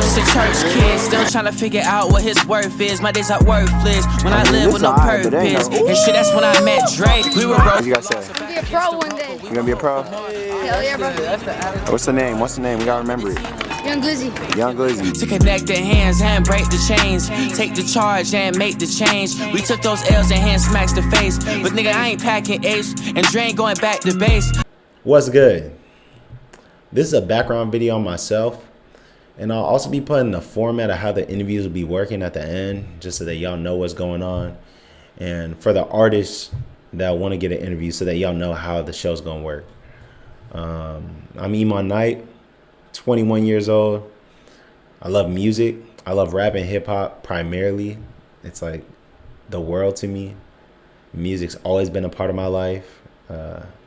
just a church kid, still trying to figure out what his worth is. My days are worthless when I live with no purpose. And shit, that's when I met Drake. We were broke. What you guys say? Be a pro one day. You gonna be a pro? Hell yeah, bro. What's the name? What's the name? We gotta remember it. Young Glizzy. Young Glizzy. To connect the hands and break the chains, take the charge and make the change. We took those L's and hand smacks the face. But nigga, I ain't packing apes and Dre ain't going back to base. What's good? This is a background video on myself, and I'll also be putting the format of how the interviews will be working at the end, just so that y'all know what's going on, and for the artists that want to get an interview, so that y'all know how the show's gonna work. I'm Iman Knight, 21 years old. I love music. I love rap and hip hop primarily. It's like the world to me. Music's always been a part of my life.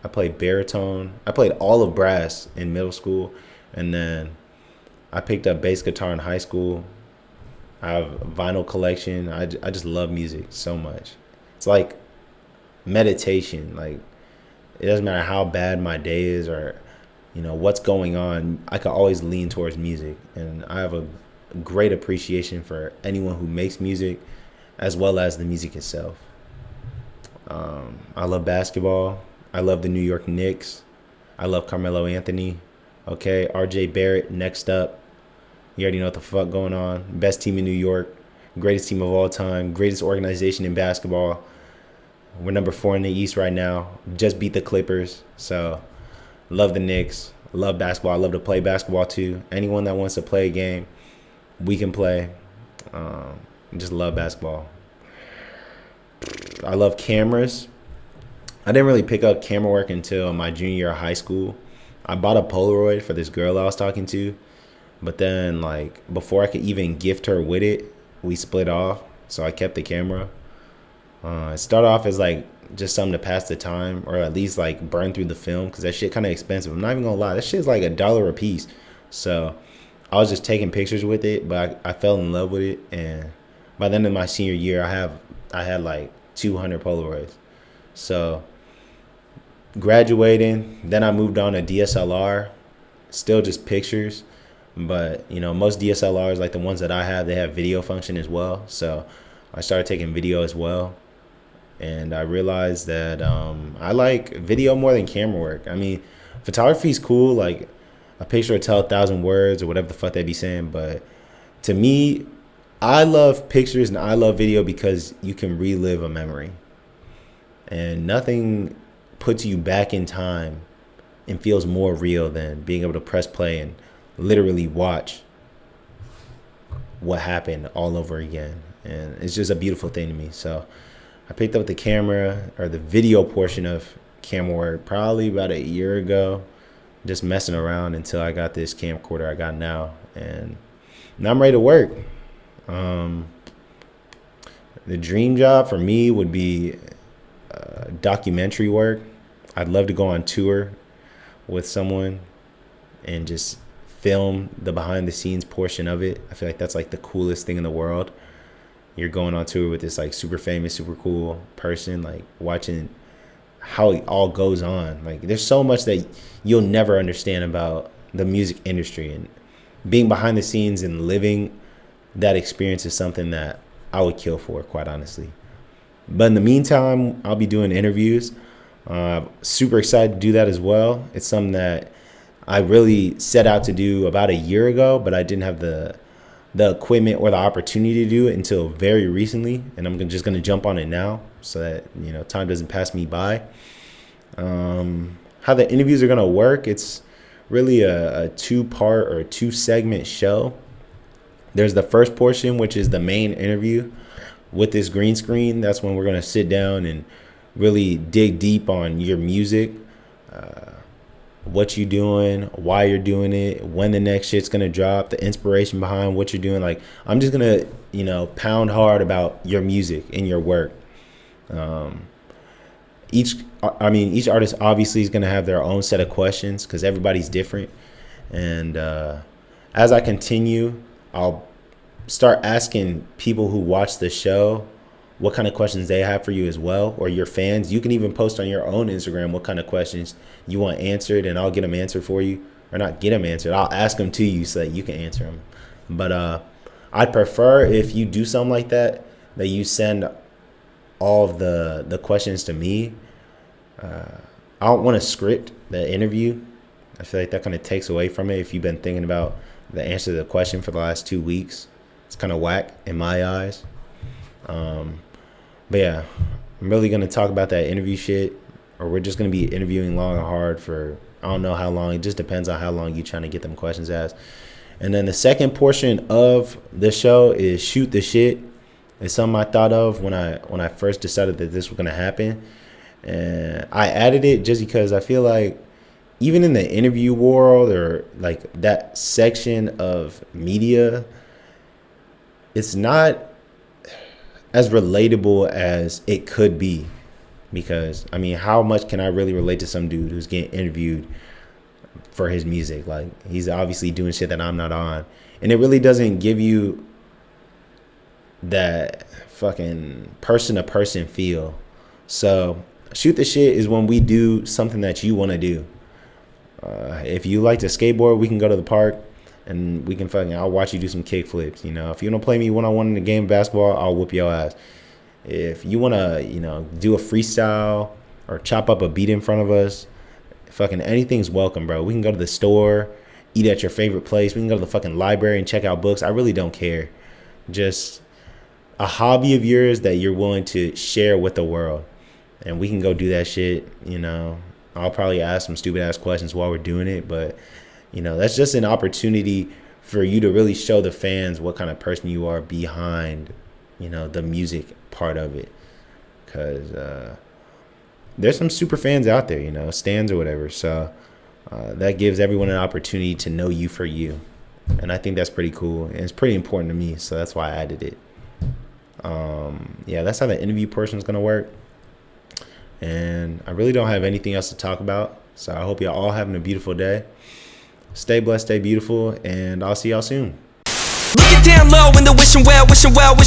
I played baritone. I played all of brass in middle school, and then I picked up bass guitar in high school. I have a vinyl collection. I just love music so much. It's like meditation. Like, it doesn't matter how bad my day is or what's going on, I can always lean towards music, and I have a great appreciation for anyone who makes music as well as the music itself. I love basketball. I love the New York Knicks. I love Carmelo Anthony. Okay, RJ Barrett next up. You already know what the fuck going on. Best team in New York. Greatest team of all time. Greatest organization in basketball. We're number 4 in the East right now. Just beat the Clippers. So, love the Knicks. Love basketball. I love to play basketball too. Anyone that wants to play a game, we can play. Just love basketball. I love cameras. I didn't really pick up camera work until my junior year of high school. I bought a Polaroid for this girl I was talking to, but then before I could even gift her with it, we split off. So I kept the camera. It started off as just something to pass the time, or at least burn through the film, because that shit kind of expensive. I'm not even gonna lie, that shit's like $1 a piece. So I was just taking pictures with it, but I fell in love with it, and by the end of my senior year, I had 200 Polaroids. So graduating, then I moved on to DSLR, still just pictures, but most DSLRs, like the ones that I have, they have video function as well. So I started taking video as well, and I realized that I like video more than camera work. I mean, photography is cool, like a picture will tell 1,000 words or whatever the fuck they be saying, but to me, I love pictures and I love video because you can relive a memory, and nothing puts you back in time and feels more real than being able to press play and literally watch what happened all over again. And it's just a beautiful thing to me. So I picked up the camera, or the video portion of camera work, probably about a year ago, just messing around until I got this camcorder I got now, and now I'm ready to work. The dream job for me would be documentary work. I'd love to go on tour with someone and just film the behind the scenes portion of it. I feel like that's the coolest thing in the world. You're going on tour with this super famous, super cool person, watching how it all goes on. There's so much that you'll never understand about the music industry, and being behind the scenes and living that experience is something that I would kill for, quite honestly. But in the meantime, I'll be doing interviews. Super excited to do that as well. It's something that I really set out to do about a year ago, but I didn't have the equipment or the opportunity to do it until very recently, and I'm just going to jump on it now so that time doesn't pass me by. How the interviews are going to work, it's really a 2-part or 2-segment show. There's the first portion, which is the main interview with this green screen. That's when we're going to sit down and really dig deep on your music, what you're doing, why you're doing it, when the next shit's going to drop, the inspiration behind what you're doing. I'm just going to, pound hard about your music and your work. Each artist obviously is going to have their own set of questions because everybody's different. And as I continue, I'll start asking people who watch the show what kind of questions they have for you as well, or your fans. You can even post on your own Instagram what kind of questions you want answered, and I'll get them answered for you. or not get them answered. I'll ask them to you so that you can answer them. But I'd prefer if you do something like that you send all of the questions to me. I don't want to script the interview. I feel like that kind of takes away from it. If you've been thinking about the answer to the question for the last 2 weeks, it's kind of whack in my eyes. But yeah, I'm really going to talk about that interview shit, or we're just going to be interviewing long and hard for, I don't know how long. It just depends on how long you're trying to get them questions asked. And then the second portion of the show is shoot the shit. It's something I thought of when I first decided that this was going to happen. And I added it just because I feel like even in the interview world, or like that section of media, it's not as relatable as it could be. Because, I mean, how much can I really relate to some dude who's getting interviewed for his music? Like, he's obviously doing shit that I'm not on. And it really doesn't give you that fucking person-to-person feel. So, shoot the shit is when we do something that you want to do. If you like to skateboard, we can go to the park and we can I'll watch you do some kick flips. You know, if you don't play me one-on-one in the game of basketball, I'll whoop your ass. If you want to, do a freestyle or chop up a beat in front of us, fucking anything's welcome, bro. We can go to the store, eat at your favorite place. We can go to the fucking library and check out books. I really don't care. Just a hobby of yours that you're willing to share with the world. And we can go do that shit, I'll probably ask some stupid ass questions while we're doing it, but that's just an opportunity for you to really show the fans what kind of person you are behind, the music part of it. Cause there's some super fans out there, stans or whatever. So that gives everyone an opportunity to know you for you. And I think that's pretty cool. And it's pretty important to me. So that's why I added it. Yeah, that's how the interview portion is going to work. And I really don't have anything else to talk about. So I hope y'all all having a beautiful day. Stay blessed, stay beautiful, and I'll see y'all soon. Looking down low in the wishing well, wish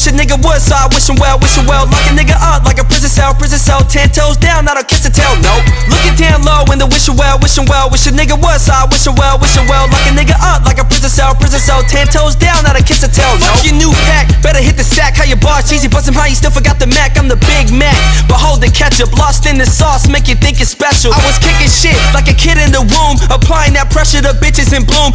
a nigga would, so I wish him well, lock a nigga up like a prison cell, 10 toes down, not a kiss and tell, nope. Looking down low in the wishing well, wish a nigga would, so I wish him well, lock a nigga up like a prison cell, 10 toes down, not a kiss and tell, nope. Fuck your new pack, better hit the sack, how your bar cheesy, but somehow you still forgot the Mac, I'm the Big Mac, behold the ketchup, lost in the sauce, make you think it's special. I was kicking shit like a kid in the womb, applying that pressure to bitches in bloom.